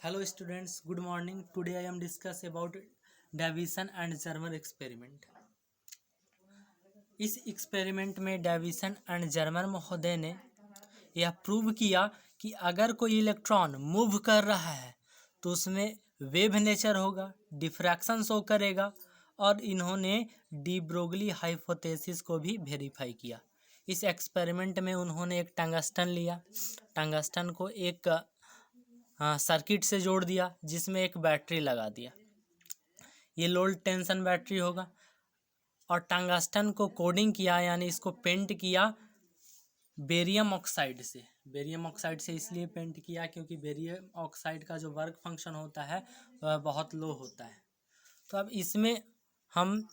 Hello students, good morning. Today I am discuss about Davison and Germer experiment. इस experiment में deviation and Germer महोदय ने यह prove किया कि अगर कोई इलेक्ट्रॉन मूव कर रहा है तो उसमें वेव नेचर होगा, डिफ्रैक्शन शो करेगा और इन्होंने डी ब्रोगली हाइपोथेसिस को भी वेरीफाई किया। इस एक्सपेरिमेंट में उन्होंने एक टंगस्टन लिया, टंगस्टन को एक सर्किट से जोड़ दिया जिसमें एक बैटरी लगा दिया। ये लो टेंशन बैटरी होगा और टंगस्टन को कोडिंग किया यानी इसको पेंट किया बेरियम ऑक्साइड से। बेरियम ऑक्साइड से इसलिए पेंट किया क्योंकि बेरियम ऑक्साइड का जो वर्क फंक्शन होता है वह बहुत लो होता है। तो अब इसमें हम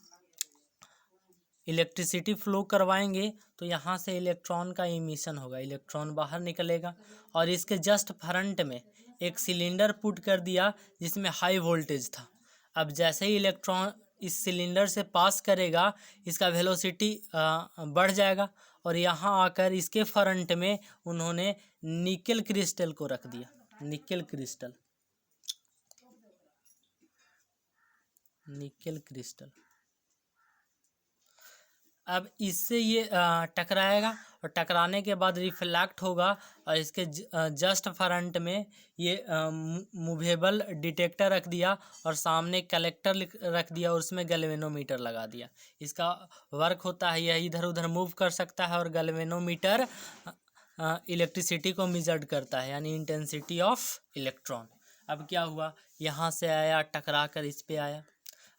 इलेक्ट्रिसिटी फ्लो करवाएंगे तो यहाँ से इलेक्ट्रॉन का इमिशन होगा, इलेक्ट्रॉन बाहर निकलेगा और इसके जस्ट फ्रंट में एक सिलेंडर पुट कर दिया जिसमें हाई वोल्टेज था। अब जैसे ही इलेक्ट्रॉन इस सिलेंडर से पास करेगा इसका वेलोसिटी बढ़ जाएगा और यहाँ आकर इसके फ्रंट में उन्होंने निकेल क्रिस्टल को रख दिया, निकेल क्रिस्टल, निकेल क्रिस्टल। अब इससे ये टकराएगा और टकराने के बाद रिफ्लेक्ट होगा और इसके जस्ट फ्रंट में ये मूवेबल डिटेक्टर रख दिया और सामने कलेक्टर रख दिया और उसमें गैल्वेनोमीटर लगा दिया। इसका वर्क होता है यह इधर उधर मूव कर सकता है और गैल्वेनोमीटर इलेक्ट्रिसिटी को मेजर करता है यानी इंटेंसिटी ऑफ इलेक्ट्रॉन। अब क्या हुआ, यहाँ से आया टकरा कर इस पे आया।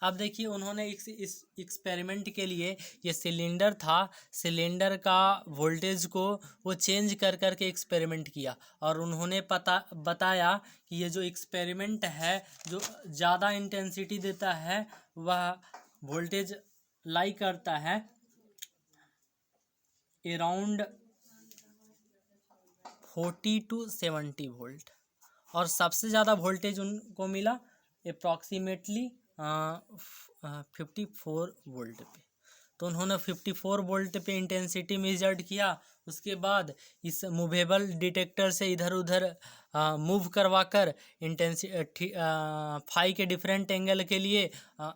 अब देखिए उन्होंने इस एक्सपेरिमेंट के लिए ये सिलेंडर था, सिलेंडर का वोल्टेज को वो चेंज कर करके एक्सपेरिमेंट किया और उन्होंने बताया कि ये जो एक्सपेरिमेंट है जो ज़्यादा इंटेंसिटी देता है वह वोल्टेज लाई करता है अराउंड 40 to 70 वोल्ट और सबसे ज़्यादा वोल्टेज उनको मिला अप्रॉक्सीमेटली 54 वोल्ट पे। तो उन्होंने 54 वोल्ट पे इंटेंसिटी मेजर्ड किया। उसके बाद इस मूवेबल डिटेक्टर से इधर उधर मूव करवाकर फाई के डिफरेंट एंगल के लिए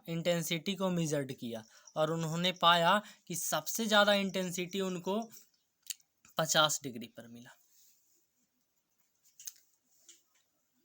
इंटेंसिटी को मेजर्ड किया और उन्होंने पाया कि सबसे ज़्यादा इंटेंसिटी उनको 50 डिग्री पर मिला।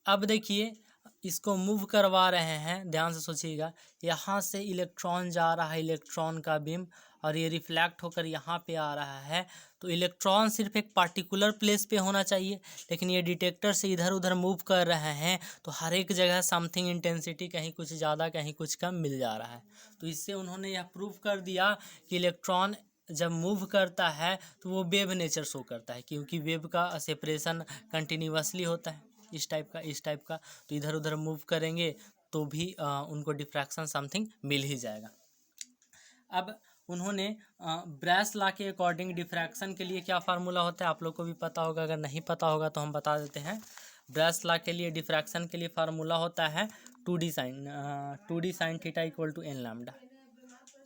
अब देखिए इसको मूव करवा रहे हैं, ध्यान से सोचिएगा, यहाँ से इलेक्ट्रॉन जा रहा है, इलेक्ट्रॉन का बीम, और ये रिफ्लेक्ट होकर यहाँ पे आ रहा है। तो इलेक्ट्रॉन सिर्फ एक पार्टिकुलर प्लेस पे होना चाहिए, लेकिन ये डिटेक्टर से इधर उधर मूव कर रहे हैं तो हर एक जगह समथिंग इंटेंसिटी कहीं कुछ ज़्यादा कहीं कुछ कम मिल जा रहा है। तो इससे उन्होंने यह प्रूव कर दिया कि इलेक्ट्रॉन जब मूव करता है तो वो वेव नेचर शो करता है, क्योंकि वेव का सेपरेशन कंटिन्यूसली होता है इस टाइप का। तो इधर उधर मूव करेंगे तो भी उनको डिफ्रैक्शन समथिंग मिल ही जाएगा। अब उन्होंने ब्रेस लॉ के अकॉर्डिंग डिफ्रैक्शन के लिए क्या फार्मूला होता है आप लोग को भी पता होगा, अगर नहीं पता होगा तो हम बता देते हैं। ब्रेस लॉ के लिए डिफ्रैक्शन के लिए फार्मूला होता है 2d sin theta equal to n lambda,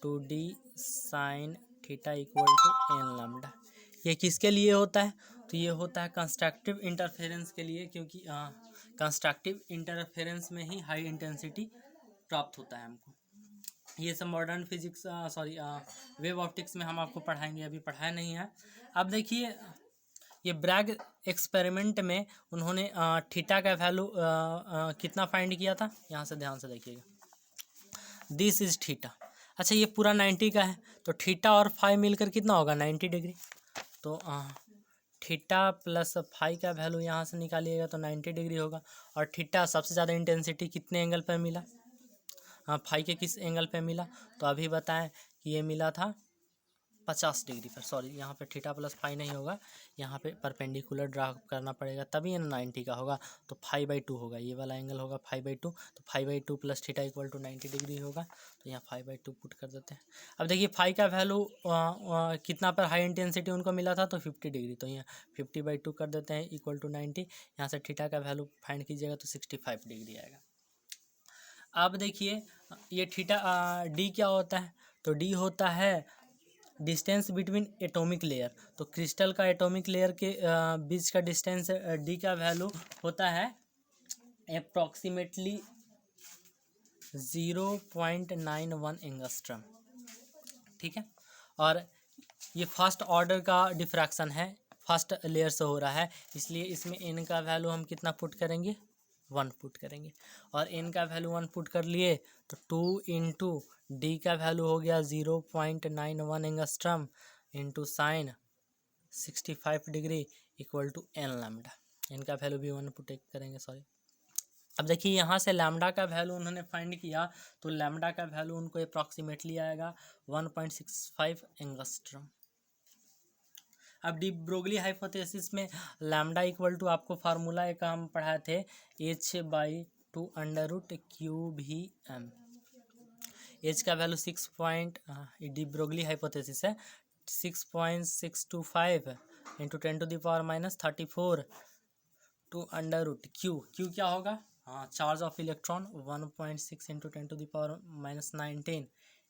2d sin theta equal to n lambda. ये किसके लिए होता है, तो ये होता है कंस्ट्रक्टिव इंटरफेरेंस के लिए, क्योंकि कंस्ट्रक्टिव इंटरफेरेंस में ही हाई इंटेंसिटी प्राप्त होता है हमको। ये सब मॉडर्न फिजिक्स वेव ऑप्टिक्स में हम आपको पढ़ाएंगे, अभी पढ़ाया नहीं है। अब देखिए ये ब्रैग एक्सपेरिमेंट में उन्होंने थीटा का वैल्यू कितना फाइंड किया था, यहाँ से ध्यान से देखिएगा, दिस इज थीटा। अच्छा ये पूरा 90 का है तो थीटा और फाई मिलकर कितना होगा 90 डिग्री। तो थीटा प्लस फाई का वैल्यू यहाँ से निकालिएगा तो 90 डिग्री होगा। और थीटा सबसे ज़्यादा इंटेंसिटी कितने एंगल पर मिला, फाई के किस एंगल पे मिला, तो अभी बताएं कि ये मिला था 50 डिग्री पर। सॉरी यहाँ पे थीटा प्लस फाई नहीं होगा, यहाँ पे परपेंडिकुलर ड्रा करना पड़ेगा तभी ये 90 का होगा। तो 5/2 होगा, ये वाला एंगल होगा 5/2, तो 5/2 plus theta equal to 90 degree होगा। तो यहाँ 5/2 पुट कर देते हैं। अब देखिए फाई का वैल्यू कितना पर हाई इंटेंसिटी उनको मिला था, तो 50 डिग्री, तो यहाँ 50/2 कर देते हैं इक्वल टू 90। यहाँ से थीटा का वैल्यू फाइंड कीजिएगा तो 65 डिग्री आएगा। अब देखिए ये थीटा डी क्या होता है, तो डी होता है डिस्टेंस बिटवीन एटॉमिक लेयर। तो क्रिस्टल का एटॉमिक लेयर के बीच का डिस्टेंस डी का वैल्यू होता है अप्रॉक्सीमेटली 0.91 एंगस्ट्रम, ठीक है। और ये फर्स्ट ऑर्डर का डिफ्रैक्शन है, फर्स्ट लेयर से हो रहा है, इसलिए इसमें n का वैल्यू हम कितना पुट करेंगे, 1 पुट करेंगे। और n का वैल्यू 1 पुट कर लिए तो 2 इंटू डी का वैल्यू हो गया 0.91 angstrom into sine 65 degree equal to n lambda. n का वैल्यू भी 1 पुट करेंगे, सॉरी। अब देखिए यहाँ से लैम्डा का वैल्यू उन्होंने फाइंड किया, तो लैम्डा का वैल्यू उनको अप्रॉक्सीमेटली आएगा 1.65 एंगस्ट्रम। अब डी ब्रोगली हाइपोथेसिस में लैम्डा इक्वल टू, आपको फार्मूला एक हम पढ़ाए थे, h/2 under root QVM। H का value 6 point, de Broglie hypothesis है, 6.625 into 10⁻⁻34 two under root Q क्या होगा, हाँ, charge of electron 1.6 into 10⁻⁻19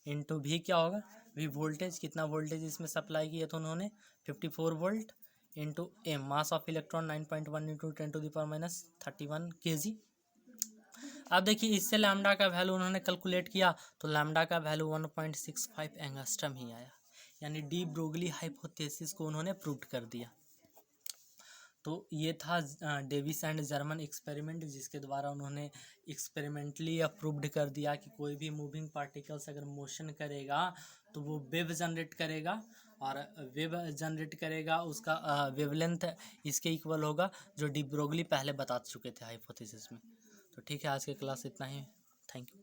into भी क्या होगा, भी वोल्टेज, कितना वोल्टेज इसमें सप्लाई किया था उन्होंने 54 volt, into m mass of electron 9.1 into 10⁻31 kg। अब देखिए इससे लैम्डा का वैल्यू उन्होंने कैलकुलेट किया तो लैम्डा का वैल्यू 1.65 एंगस्ट्रम ही आया, यानी डी ब्रोगली हाइपोथेसिस को उन्होंने प्रूव कर दिया। तो ये था डेविस एंड जर्मन एक्सपेरिमेंट, जिसके द्वारा उन्होंने एक्सपेरिमेंटली अप्रूव्ड कर दिया कि कोई भी मूविंग पार्टिकल्स अगर मोशन करेगा तो वो वेव जनरेट करेगा, और वेव जनरेट करेगा उसका वेवलेंथ इसके इक्वल होगा, जो डी ब्रोगली पहले बता चुके थे हाइपोथेसिस में। तो ठीक है, आज के क्लास इतना ही, थैंक यू।